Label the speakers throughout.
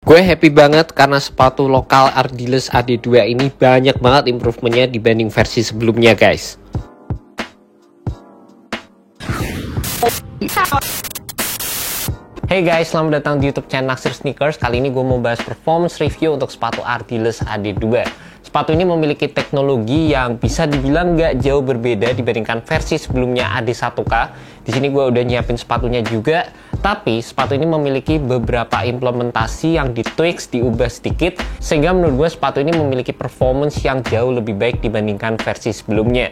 Speaker 1: Gue happy banget karena sepatu lokal Ardiles AD2 ini banyak banget improvementnya dibanding versi sebelumnya, guys. Hey guys, selamat datang di YouTube channel Naksir Sneakers. Kali ini gue mau bahas performance review untuk sepatu Ardiles AD2. Sepatu ini memiliki teknologi yang bisa dibilang nggak jauh berbeda dibandingkan versi sebelumnya AD1K. Di sini gue udah nyiapin sepatunya juga, tapi sepatu ini memiliki beberapa implementasi yang ditweaks, diubah sedikit, sehingga menurut gue sepatu ini memiliki performance yang jauh lebih baik dibandingkan versi sebelumnya.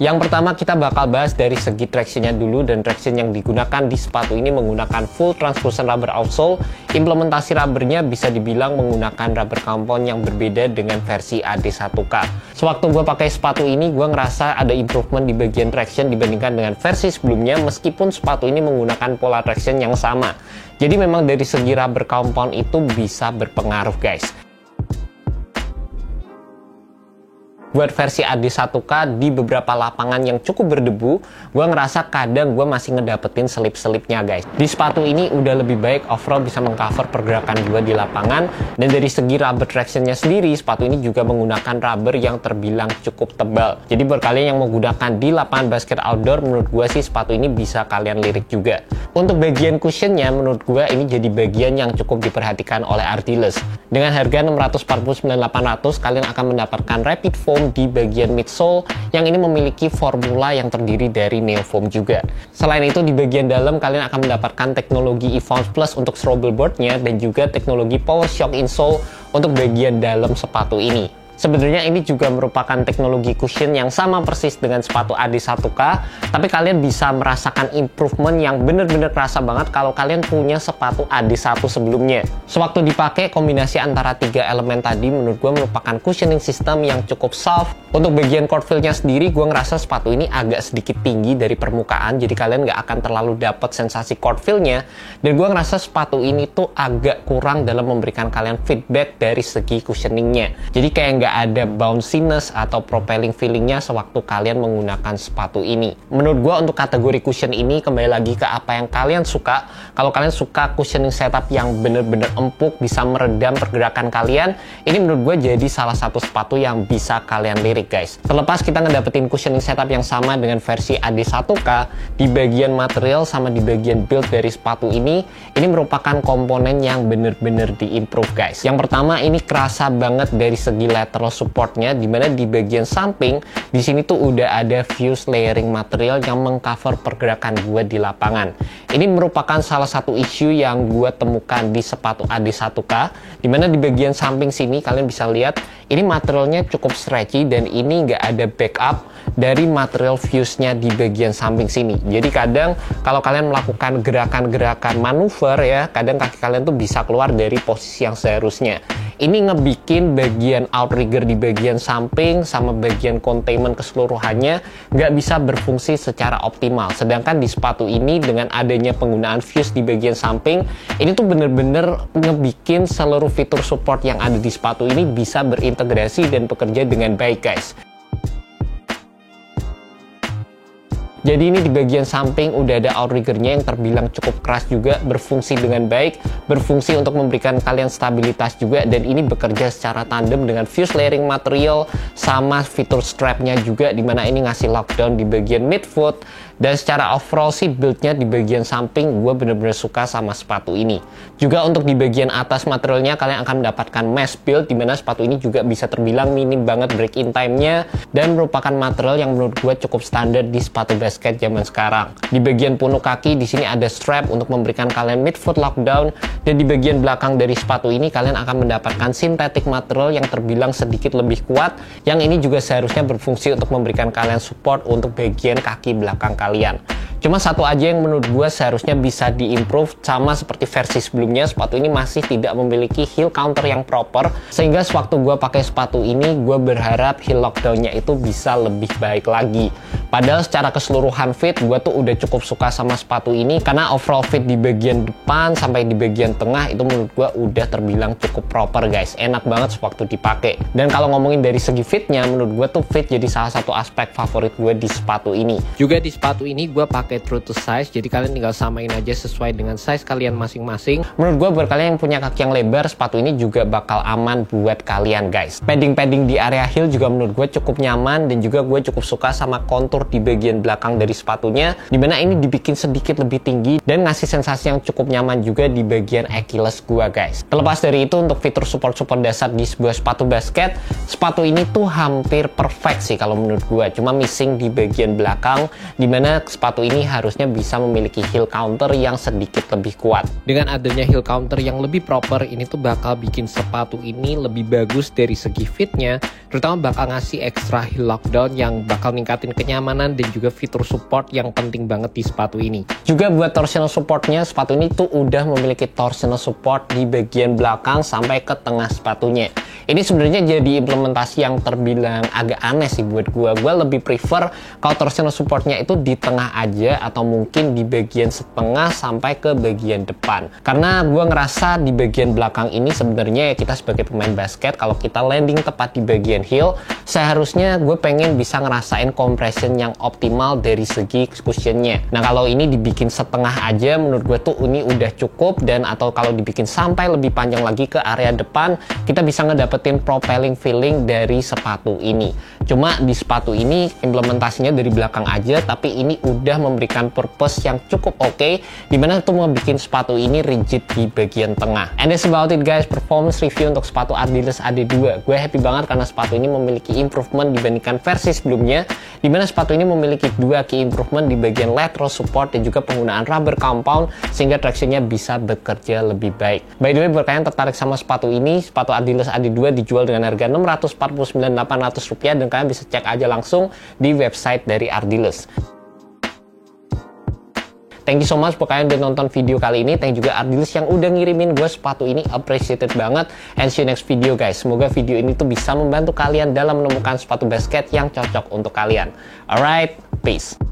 Speaker 1: Yang pertama kita bakal bahas dari segi tractionnya dulu, dan traction yang digunakan di sepatu ini menggunakan full translucent rubber outsole. Implementasi rubbernya bisa dibilang menggunakan rubber compound yang berbeda dengan versi AD1K. Sewaktu gue pakai sepatu ini, gue ngerasa ada improvement di bagian traction dibandingkan dengan versi sebelumnya, meskipun sepatu ini menggunakan pola traction yang sama. Jadi memang dari segi rubber compound itu bisa berpengaruh, guys. Buat versi AD1K di beberapa lapangan yang cukup berdebu, gue ngerasa kadang gue masih ngedapetin selip-selipnya, guys. Di sepatu ini udah lebih baik overall bisa mengcover pergerakan gue di lapangan, dan dari segi rubber tractionnya sendiri, sepatu ini juga menggunakan rubber yang terbilang cukup tebal. Jadi buat kalian yang menggunakan di lapangan basket outdoor, menurut gue sih sepatu ini bisa kalian lirik juga. Untuk bagian cushionnya, menurut gue ini jadi bagian yang cukup diperhatikan oleh Ardiles. Dengan harga 649.800, kalian akan mendapatkan rapid foam di bagian midsole yang ini memiliki formula yang terdiri dari neofoam juga. Selain itu, di bagian dalam kalian akan mendapatkan teknologi eVounce Plus untuk stroble boardnya, dan juga teknologi Power Shock insole untuk bagian dalam sepatu ini. Sebenarnya ini juga merupakan teknologi cushion yang sama persis dengan sepatu AD1K, tapi kalian bisa merasakan improvement yang bener-bener kerasa banget kalau kalian punya sepatu AD1 sebelumnya. Sewaktu dipakai, kombinasi antara tiga elemen tadi menurut gue merupakan cushioning system yang cukup soft. Untuk bagian court feel-nya sendiri, gue ngerasa sepatu ini agak sedikit tinggi dari permukaan, jadi kalian nggak akan terlalu dapat sensasi court feel-nya. Dan gue ngerasa sepatu ini tuh agak kurang dalam memberikan kalian feedback dari segi cushioningnya. Jadi kayak nggak ada bounciness atau propelling feelingnya sewaktu kalian menggunakan sepatu ini. Menurut gue untuk kategori cushion ini kembali lagi ke apa yang kalian suka. Kalau kalian suka cushioning setup yang bener-bener empuk, bisa meredam pergerakan kalian, ini menurut gue jadi salah satu sepatu yang bisa kalian lirik, guys. Terlepas kita ngedapetin cushioning setup yang sama dengan versi AD1K, di bagian material sama di bagian build dari sepatu ini merupakan komponen yang bener-bener diimprove, guys. Yang pertama, ini kerasa banget dari segi lateral supportnya, dimana di bagian samping di sini tuh udah ada fuse layering material yang mengcover pergerakan gue di lapangan. Ini merupakan salah satu isu yang gue temukan di sepatu AD1K, dimana di bagian samping sini kalian bisa lihat ini materialnya cukup stretchy, dan ini nggak ada backup dari material fuse-nya di bagian samping sini. Jadi kadang kalau kalian melakukan gerakan-gerakan manuver ya, kadang kaki kalian tuh bisa keluar dari posisi yang seharusnya. Ini ngebikin bagian outrigger di bagian samping sama bagian containment keseluruhannya nggak bisa berfungsi secara optimal. Sedangkan di sepatu ini dengan adanya penggunaan fuse di bagian samping, ini tuh bener-bener ngebikin seluruh fitur support yang ada di sepatu ini bisa berintegrasi dan bekerja dengan baik, guys. Jadi ini di bagian samping udah ada outriggernya yang terbilang cukup keras juga, berfungsi dengan baik, berfungsi untuk memberikan kalian stabilitas juga, dan ini bekerja secara tandem dengan fuse layering material sama fitur strapnya juga, dimana ini ngasih lockdown di bagian midfoot. Dan secara overall sih buildnya di bagian samping gue bener-bener suka sama sepatu ini. Juga untuk di bagian atas materialnya kalian akan mendapatkan mesh build, dimana sepatu ini juga bisa terbilang minim banget break-in time-nya, dan merupakan material yang menurut gue cukup standar di sepatu basket zaman sekarang. Di bagian punuk kaki di sini ada strap untuk memberikan kalian midfoot lockdown, dan di bagian belakang dari sepatu ini kalian akan mendapatkan synthetic material yang terbilang sedikit lebih kuat, yang ini juga seharusnya berfungsi untuk memberikan kalian support untuk bagian kaki belakang kalian. Cuma satu aja yang menurut gue seharusnya bisa diimprove, sama seperti versi sebelumnya, sepatu ini masih tidak memiliki heel counter yang proper, sehingga sewaktu gue pakai sepatu ini gue berharap heel lockdownnya itu bisa lebih baik lagi. Padahal secara keseluruhan fit gue tuh udah cukup suka sama sepatu ini, karena overall fit di bagian depan sampai di bagian tengah itu menurut gue udah terbilang cukup proper, guys. Enak banget sewaktu dipakai. Dan kalau ngomongin dari segi fitnya, menurut gue tuh fit jadi salah satu aspek favorit gue di sepatu ini. Juga di sepatu ini gue pakai stay true to size, jadi kalian tinggal samain aja sesuai dengan size kalian masing-masing. Menurut gue buat kalian yang punya kaki yang lebar, sepatu ini juga bakal aman buat kalian guys. Padding-padding di area heel juga menurut gue cukup nyaman, dan juga gue cukup suka sama kontur di bagian belakang dari sepatunya, dimana ini dibikin sedikit lebih tinggi dan ngasih sensasi yang cukup nyaman juga di bagian Achilles gue guys. Terlepas dari itu, untuk fitur support-support dasar di sebuah sepatu basket, sepatu ini tuh hampir perfect sih kalau menurut gue. Cuma missing di bagian belakang, dimana sepatu ini harusnya bisa memiliki heel counter yang sedikit lebih kuat. Dengan adanya heel counter yang lebih proper, ini tuh bakal bikin sepatu ini lebih bagus dari segi fitnya, terutama bakal ngasih extra heel lockdown yang bakal ningkatin kenyamanan dan juga fitur support yang penting banget di sepatu ini. Juga buat torsional supportnya, sepatu ini tuh udah memiliki torsional support di bagian belakang sampai ke tengah sepatunya. Ini sebenarnya jadi implementasi yang terbilang agak aneh sih buat gue. Gue lebih prefer kalau torsional supportnya itu di tengah aja, atau mungkin di bagian setengah sampai ke bagian depan. Karena gue ngerasa di bagian belakang ini sebenarnya ya, kita sebagai pemain basket, kalau kita landing tepat di bagian heel, seharusnya gue pengen bisa ngerasain compression yang optimal dari segi cushionnya. Nah kalau ini dibikin setengah aja, menurut gue tuh ini udah cukup. Dan atau kalau dibikin sampai lebih panjang lagi ke area depan, kita bisa ngedapetin propelling feeling dari sepatu ini. Cuma di sepatu ini implementasinya dari belakang aja, tapi ini udah memberikan purpose yang cukup oke, dimana tuh mau bikin sepatu ini rigid di bagian tengah. And that's about it guys, performance review untuk sepatu Adidas AD2. Gue happy banget karena sepatu ini memiliki improvement dibandingkan versi sebelumnya, dimana sepatu ini memiliki dua key improvement di bagian lateral support dan juga penggunaan rubber compound, sehingga tractionnya bisa bekerja lebih baik. By the way, buat kalian tertarik sama sepatu ini, sepatu Adidas AD2 dijual dengan harga Rp649.800, dan kalian bisa cek aja langsung di website dari Adidas. Thank you so much buat kalian udah nonton video kali ini. Thank you juga Adidas yang udah ngirimin gue sepatu ini, appreciated banget. And see you next video guys. Semoga video ini tuh bisa membantu kalian dalam menemukan sepatu basket yang cocok untuk kalian. Alright, peace.